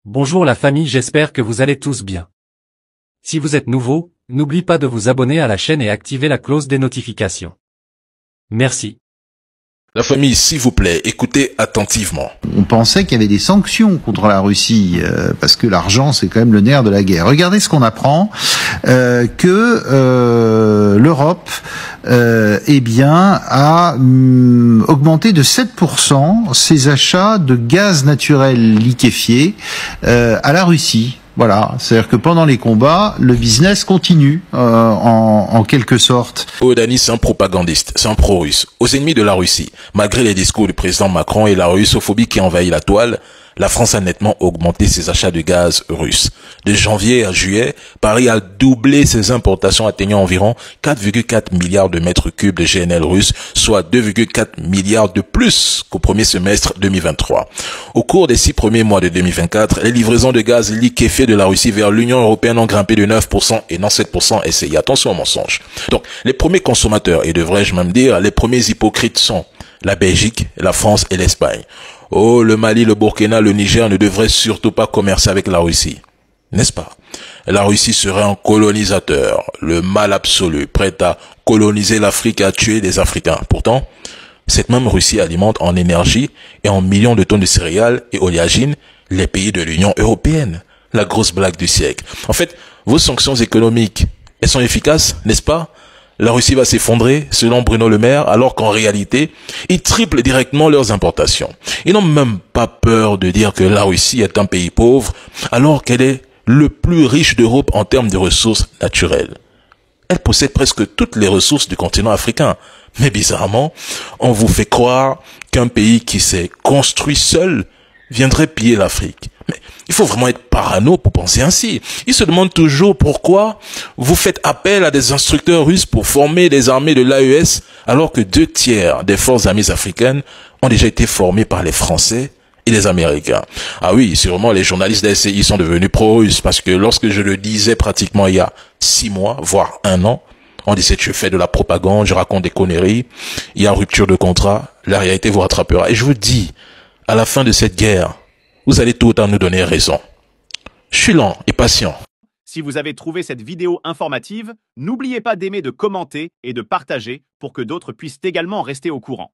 Bonjour la famille, j'espère que vous allez tous bien. Si vous êtes nouveau, n'oublie pas de vous abonner à la chaîne et activer la cloche des notifications. Merci. La famille, s'il vous plaît, écoutez attentivement. On pensait qu'il y avait des sanctions contre la Russie, parce que l'argent, c'est quand même le nerf de la guerre. Regardez ce qu'on apprend, que l'Europe a augmenté de 7% ses achats de gaz naturel liquéfié à la Russie. Voilà, c'est-à-dire que pendant les combats, le business continue en quelque sorte. Odani, c'est un propagandiste, c'est un pro-russe. Aux ennemis de la Russie, malgré les discours du président Macron et la russophobie qui envahit la toile, la France a nettement augmenté ses achats de gaz russe. De janvier à juillet, Paris a doublé ses importations atteignant environ 4,4 milliards de mètres cubes de GNL russe, soit 2,4 milliards de plus qu'au premier semestre 2023. Au cours des 6 premiers mois de 2024, les livraisons de gaz liquéfié de la Russie vers l'Union européenne ont grimpé de 9% et non 7% essayé. Attention au mensonge. Donc, les premiers consommateurs, et devrais-je même dire, les premiers hypocrites sont la Belgique, la France et l'Espagne. Oh, le Mali, le Burkina, le Niger ne devraient surtout pas commercer avec la Russie. N'est-ce pas? La Russie serait un colonisateur, le mal absolu, prêt à coloniser l'Afrique et à tuer des Africains. Pourtant, cette même Russie alimente en énergie et en millions de tonnes de céréales et oléagineux les pays de l'Union européenne. La grosse blague du siècle. En fait, vos sanctions économiques, elles sont efficaces, n'est-ce pas? La Russie va s'effondrer, selon Bruno Le Maire, alors qu'en réalité, ils triplent directement leurs importations. Ils n'ont même pas peur de dire que la Russie est un pays pauvre, alors qu'elle est le plus riche d'Europe en termes de ressources naturelles. Elle possède presque toutes les ressources du continent africain. Mais bizarrement, on vous fait croire qu'un pays qui s'est construit seul viendrait piller l'Afrique. Mais il faut vraiment être parano pour penser ainsi. Ils se demandent toujours pourquoi vous faites appel à des instructeurs russes pour former des armées de l'AES alors que 2/3 des forces armées africaines ont déjà été formées par les Français et les Américains. Ah oui, sûrement les journalistes d'ACI sont devenus pro-russes parce que lorsque je le disais pratiquement il y a 6 mois, voire 1 an, on disait je fais de la propagande, je raconte des conneries, il y a rupture de contrat, la réalité vous rattrapera. Et je vous dis, à la fin de cette guerre, vous allez tout autant nous donner raison. Je suis lent et patient. Si vous avez trouvé cette vidéo informative, n'oubliez pas d'aimer, de commenter et de partager pour que d'autres puissent également rester au courant.